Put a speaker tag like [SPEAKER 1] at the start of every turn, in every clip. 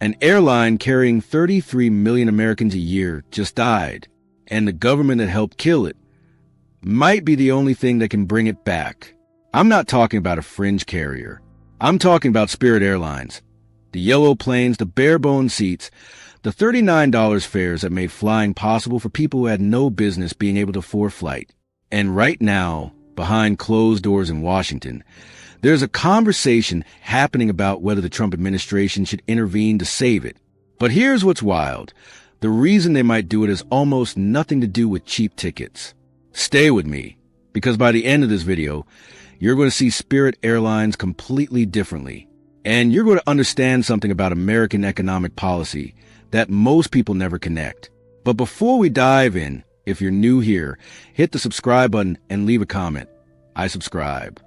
[SPEAKER 1] An airline carrying 33 million Americans a year just died, and the government that helped kill it might be the only thing that can bring it back. I'm not talking about a fringe carrier. I'm talking about Spirit Airlines. The yellow planes, the bare-bone seats, the $39 fares that made flying possible for people who had no business being able to afford flight. And right now, behind closed doors in Washington, there's a conversation happening about whether the Trump administration should intervene to save it. But here's what's wild. The reason they might do it has almost nothing to do with cheap tickets. Stay with me, because by the end of this video, you're going to see Spirit Airlines completely differently. And you're going to understand something about American economic policy that most people never connect. But before we dive in, if you're new here, hit the subscribe button and leave a comment. I subscribe.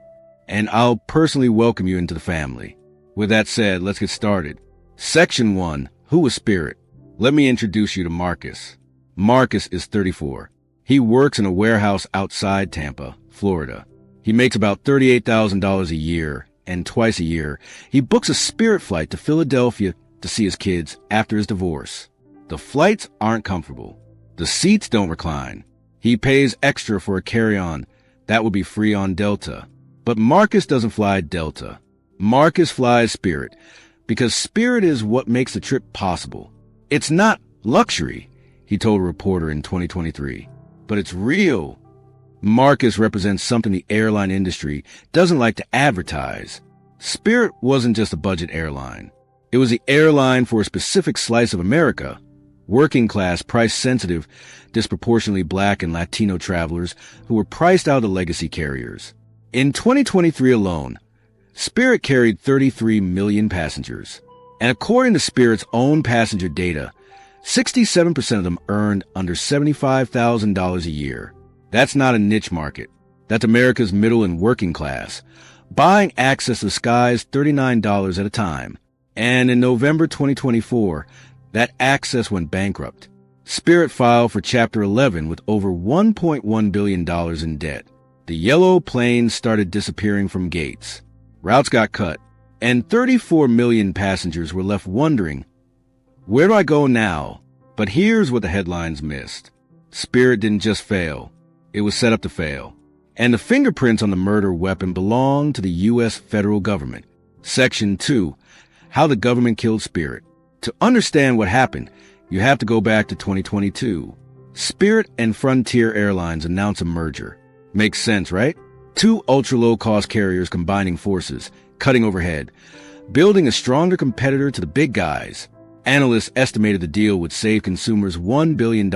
[SPEAKER 1] And I'll personally welcome you into the family. With that said, let's get started. Section 1. Who is Spirit? Let me introduce you to Marcus. Marcus is 34. He works in a warehouse outside Tampa, Florida. He makes about $38,000 a year, and twice a year, he books a Spirit flight to Philadelphia to see his kids after his divorce. The flights aren't comfortable. The seats don't recline. He pays extra for a carry-on. That would be free on Delta. But Marcus doesn't fly Delta. Marcus flies Spirit because Spirit is what makes the trip possible. It's not luxury, he told a reporter in 2023, but it's real. Marcus represents something the airline industry doesn't like to advertise. Spirit wasn't just a budget airline. It was the airline for a specific slice of America, working class, price-sensitive, disproportionately Black and Latino travelers who were priced out of the legacy carriers. In 2023 alone, Spirit carried 33 million passengers. And according to Spirit's own passenger data, 67% of them earned under $75,000 a year. That's not a niche market. That's America's middle and working class, buying access to the skies $39 at a time. And in November 2024, that access went bankrupt. Spirit filed for Chapter 11 with over $1.1 billion in debt. The yellow planes started disappearing from gates. Routes got cut, and 34 million passengers were left wondering, where do I go now? But here's what the headlines missed. Spirit didn't just fail. It was set up to fail. And the fingerprints on the murder weapon belonged to the U.S. federal government. Section 2. How the government killed Spirit. To understand what happened, you have to go back to 2022. Spirit and Frontier Airlines announced a merger. Makes sense, right? Two ultra-low-cost carriers combining forces, cutting overhead, building a stronger competitor to the big guys. Analysts estimated the deal would save consumers $1 billion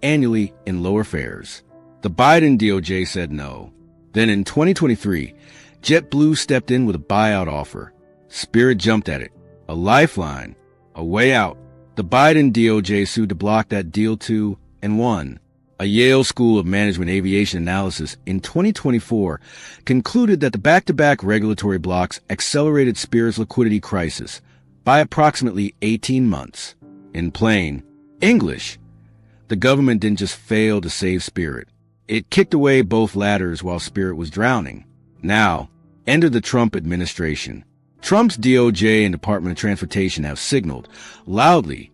[SPEAKER 1] annually in lower fares. The Biden DOJ said no. Then in 2023, JetBlue stepped in with a buyout offer. Spirit jumped at it. A lifeline. A way out. The Biden DOJ sued to block that deal too, and won. A Yale School of Management Aviation Analysis in 2024 concluded that the back-to-back regulatory blocks accelerated Spirit's liquidity crisis by approximately 18 months. In plain English, the government didn't just fail to save Spirit. It kicked away both ladders while Spirit was drowning. Now, enter the Trump administration. Trump's DOJ and Department of Transportation have signaled loudly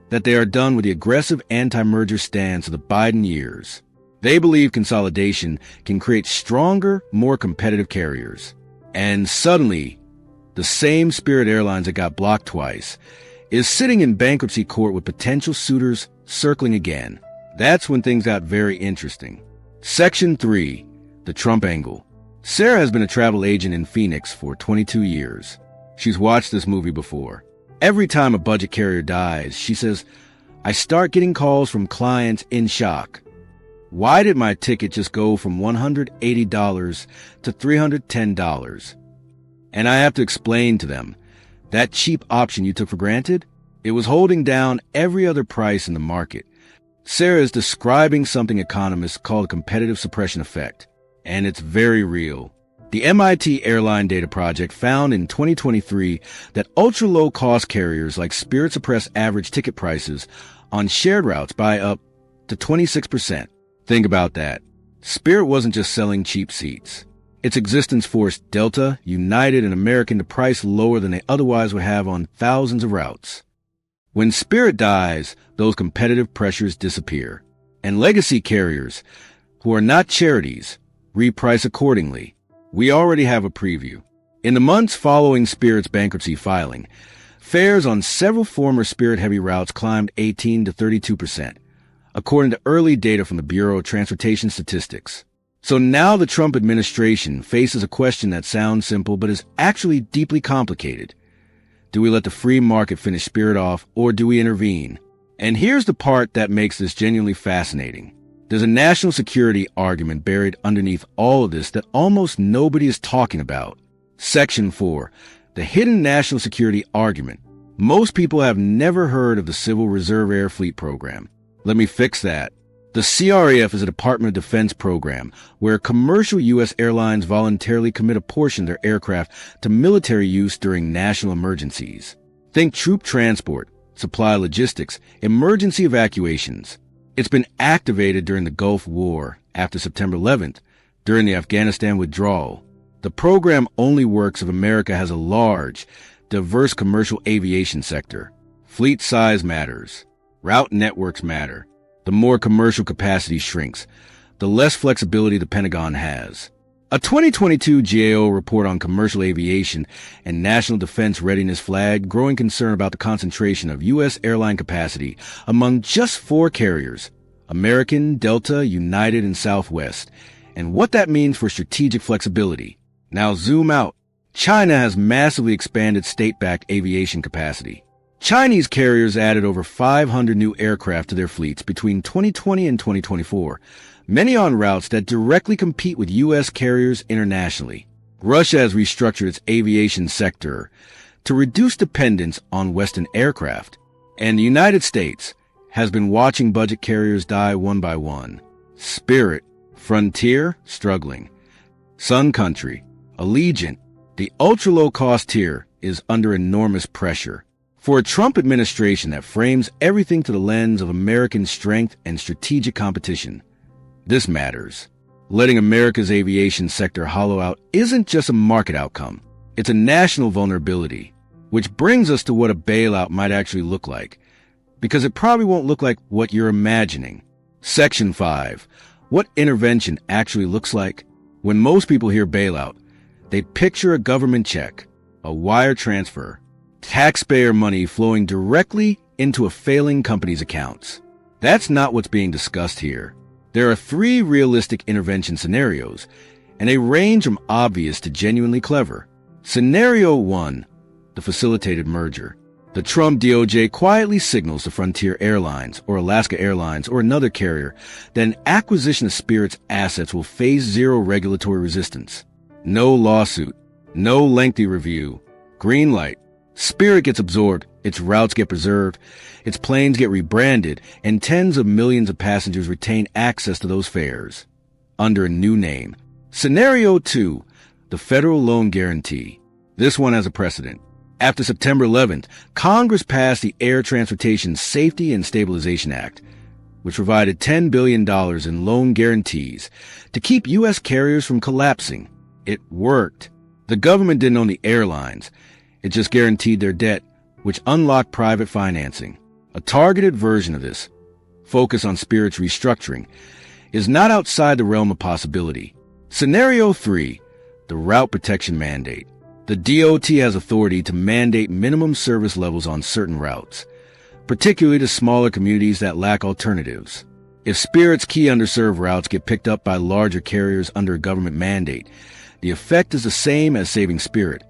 [SPEAKER 1] that they are done with the aggressive anti-merger stance of the Biden years. They believe consolidation can create stronger, more competitive carriers. And suddenly, the same Spirit Airlines that got blocked twice is sitting in bankruptcy court with potential suitors circling again. That's when things got very interesting. Section 3. The Trump Angle. Sarah has been a travel agent in Phoenix for 22 years. She's watched this movie before. Every time a budget carrier dies, she says, I start getting calls from clients in shock. Why did my ticket just go from $180 to $310? And I have to explain to them, that cheap option you took for granted, it was holding down every other price in the market. Sarah is describing something economists call a competitive suppression effect, and it's very real. The MIT Airline Data Project found in 2023 that ultra-low-cost carriers like Spirit suppress average ticket prices on shared routes by up to 26%. Think about that. Spirit wasn't just selling cheap seats. Its existence forced Delta, United, and American to price lower than they otherwise would have on thousands of routes. When Spirit dies, those competitive pressures disappear. And legacy carriers, who are not charities, reprice accordingly. We already have a preview. In the months following Spirit's bankruptcy filing, fares on several former Spirit-heavy routes climbed 18 to 32%, according to early data from the Bureau of Transportation Statistics. So now the Trump administration faces a question that sounds simple but is actually deeply complicated. Do we let the free market finish Spirit off, or do we intervene? And here's the part that makes this genuinely fascinating. There's a national security argument buried underneath all of this that almost nobody is talking about. Section 4, the hidden national security argument. Most people have never heard of the Civil Reserve Air Fleet program. Let me fix that. The CRAF is a Department of Defense program where commercial U.S. airlines voluntarily commit a portion of their aircraft to military use during national emergencies. Think troop transport, supply logistics, emergency evacuations. It's been activated during the Gulf War, after September 11th, during the Afghanistan withdrawal. The program only works if America has a large, diverse commercial aviation sector. Fleet size matters. Route networks matter. The more commercial capacity shrinks, the less flexibility the Pentagon has. A 2022 GAO report on commercial aviation and national defense readiness flagged growing concern about the concentration of U.S. airline capacity among just 4 carriers, American, Delta, United, and Southwest, and what that means for strategic flexibility. Now zoom out. China has massively expanded state-backed aviation capacity. Chinese carriers added over 500 new aircraft to their fleets between 2020 and 2024, many on routes that directly compete with U.S. carriers internationally. Russia has restructured its aviation sector to reduce dependence on Western aircraft, and the United States has been watching budget carriers die one by one. Spirit, Frontier, struggling. Sun Country, Allegiant, the ultra-low-cost tier is under enormous pressure. For a Trump administration that frames everything to the lens of American strength and strategic competition, this matters. Letting America's aviation sector hollow out isn't just a market outcome. It's a national vulnerability, which brings us to what a bailout might actually look like, because it probably won't look like what you're imagining. Section 5, what intervention actually looks like. When most people hear bailout, they picture a government check, a wire transfer, taxpayer money flowing directly into a failing company's accounts. That's not what's being discussed here. There are 3 realistic intervention scenarios, and they range from obvious to genuinely clever. Scenario 1, the facilitated merger. The Trump DOJ quietly signals to Frontier Airlines or Alaska Airlines or another carrier that an acquisition of Spirit's assets will face zero regulatory resistance. No lawsuit, no lengthy review, green light. Spirit gets absorbed, its routes get preserved, its planes get rebranded, and tens of millions of passengers retain access to those fares under a new name. Scenario 2, the federal loan guarantee. This one has a precedent. After September 11th, Congress passed the Air Transportation Safety and Stabilization Act, which provided $10 billion in loan guarantees to keep U.S. carriers from collapsing. It worked. The government didn't own the airlines. It just guaranteed their debt, which unlocked private financing. A targeted version of this, focus on Spirit's restructuring, is not outside the realm of possibility. Scenario 3, the route protection mandate. The DOT has authority to mandate minimum service levels on certain routes, particularly to smaller communities that lack alternatives. If Spirit's key underserved routes get picked up by larger carriers under a government mandate, the effect is the same as saving Spirit,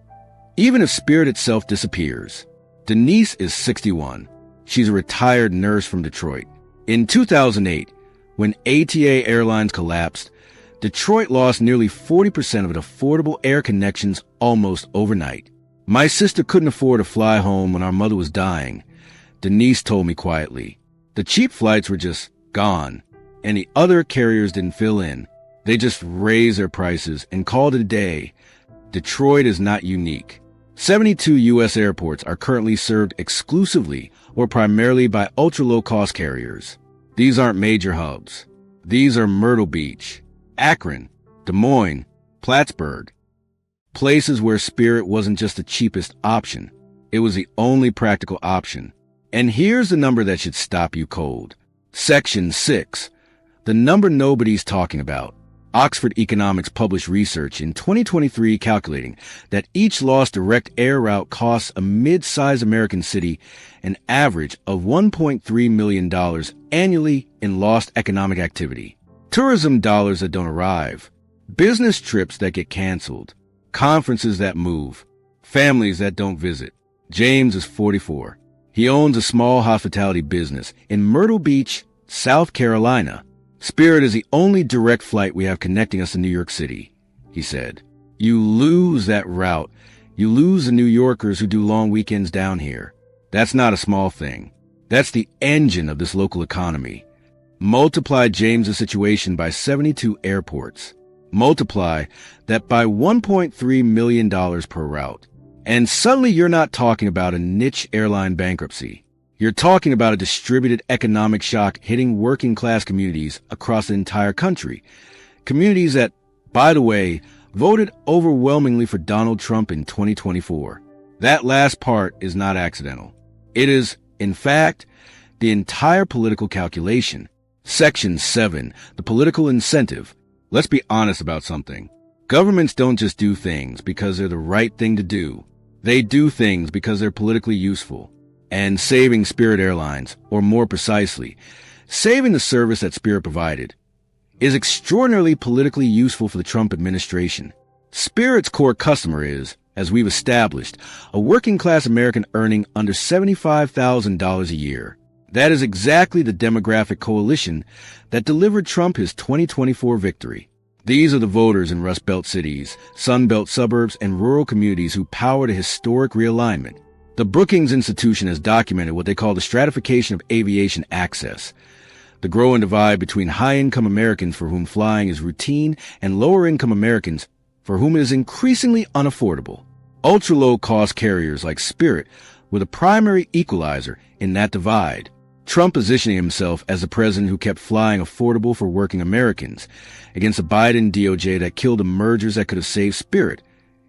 [SPEAKER 1] even if Spirit itself disappears. Denise is 61. She's a retired nurse from Detroit. In 2008, when ATA Airlines collapsed, Detroit lost nearly 40% of its affordable air connections almost overnight. My sister couldn't afford to fly home when our mother was dying. Denise told me quietly. The cheap flights were just gone, and the other carriers didn't fill in. They just raised their prices and called it a day. Detroit is not unique. 72 U.S. airports are currently served exclusively or primarily by ultra-low-cost carriers. These aren't major hubs. These are Myrtle Beach, Akron, Des Moines, Plattsburgh. Places where Spirit wasn't just the cheapest option. It was the only practical option. And here's the number that should stop you cold. Section 6. The number nobody's talking about. Oxford Economics published research in 2023 calculating that each lost direct air route costs a mid-sized American city an average of $1.3 million annually in lost economic activity. Tourism dollars that don't arrive, business trips that get canceled, conferences that move, families that don't visit. James is 44. He owns a small hospitality business in Myrtle Beach, South Carolina. Spirit is the only direct flight we have connecting us to New York City, he said. You lose that route. You lose the New Yorkers who do long weekends down here. That's not a small thing. That's the engine of this local economy. Multiply James's situation by 72 airports. Multiply that by $1.3 million per route. And suddenly you're not talking about a niche airline bankruptcy. You're talking about a distributed economic shock hitting working-class communities across the entire country. Communities that, by the way, voted overwhelmingly for Donald Trump in 2024. That last part is not accidental. It is, in fact, the entire political calculation. Section 7, the political incentive. Let's be honest about something. Governments don't just do things because they're the right thing to do. They do things because they're politically useful. And saving Spirit Airlines, or more precisely, saving the service that Spirit provided, is extraordinarily politically useful for the Trump administration. Spirit's core customer is, as we've established, a working-class American earning under $75,000 a year. That is exactly the demographic coalition that delivered Trump his 2024 victory. These are the voters in Rust Belt cities, Sun Belt suburbs, and rural communities who powered a historic realignment. The Brookings Institution has documented what they call the stratification of aviation access, the growing divide between high-income Americans for whom flying is routine and lower-income Americans for whom it is increasingly unaffordable. Ultra-low-cost carriers like Spirit were the primary equalizer in that divide. Trump positioning himself as the president who kept flying affordable for working Americans against a Biden DOJ that killed the mergers that could have saved Spirit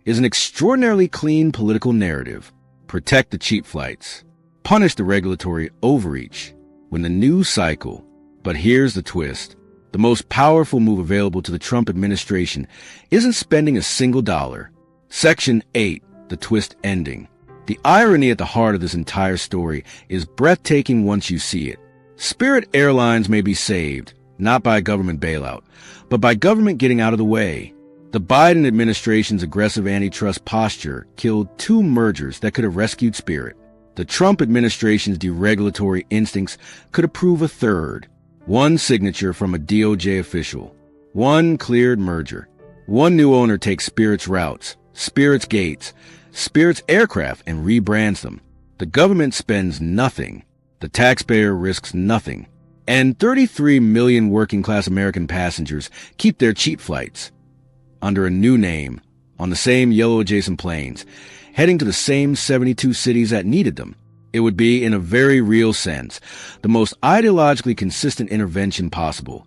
[SPEAKER 1] is an extraordinarily clean political narrative. Protect the cheap flights. Punish the regulatory overreach. When the news cycle. But here's the twist. The most powerful move available to the Trump administration isn't spending a single dollar. Section 8, the twist ending. The irony at the heart of this entire story is breathtaking once you see it. Spirit Airlines may be saved, not by a government bailout, but by government getting out of the way. The Biden administration's aggressive antitrust posture killed 2 mergers that could have rescued Spirit. The Trump administration's deregulatory instincts could approve a 3rd. 1 signature from a DOJ official. 1 cleared merger. 1 new owner takes Spirit's routes, Spirit's gates, Spirit's aircraft, and rebrands them. The government spends nothing. The taxpayer risks nothing. And 33 million working-class American passengers keep their cheap flights under a new name on the same yellow-adjacent planes, heading to the same 72 cities that needed them. It would be, in a very real sense, the most ideologically consistent intervention possible.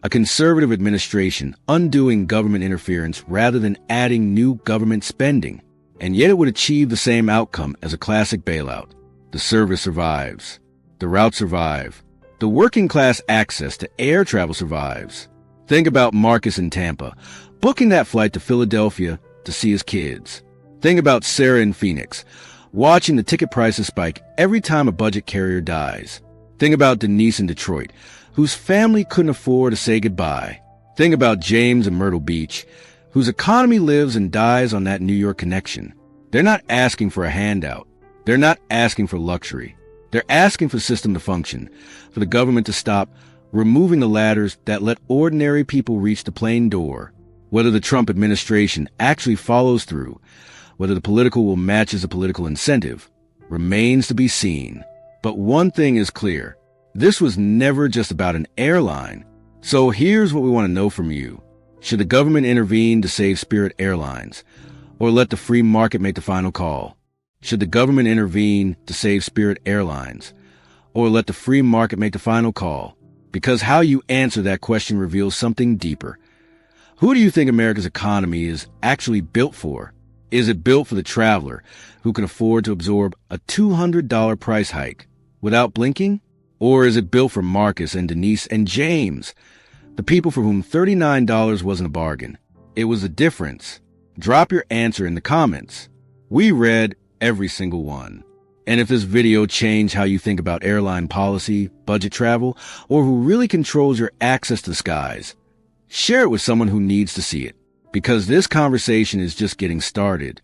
[SPEAKER 1] A conservative administration undoing government interference rather than adding new government spending. And yet it would achieve the same outcome as a classic bailout. The service survives. The routes survive. The working class access to air travel survives. Think about Marcus in Tampa, booking that flight to Philadelphia to see his kids. Think about Sarah in Phoenix, watching the ticket prices spike every time a budget carrier dies. Think about Denise in Detroit, whose family couldn't afford to say goodbye. Think about James in Myrtle Beach, whose economy lives and dies on that New York connection. They're not asking for a handout. They're not asking for luxury. They're asking for the system to function, for the government to stop removing the ladders that let ordinary people reach the plane door. Whether the Trump administration actually follows through, whether the political will matches the political incentive, remains to be seen. But one thing is clear. This was never just about an airline. So here's what we want to know from you. Should the government intervene to save Spirit Airlines, or let the free market make the final call? Should the government intervene to save Spirit Airlines, or let the free market make the final call? Because how you answer that question reveals something deeper. Who do you think America's economy is actually built for? Is it built for the traveler who can afford to absorb a $200 price hike without blinking? Or is it built for Marcus and Denise and James, the people for whom $39 wasn't a bargain? It was a difference. Drop your answer in the comments. We read every single one. And if this video changed how you think about airline policy, budget travel, or who really controls your access to skies, share it with someone who needs to see it. Because this conversation is just getting started.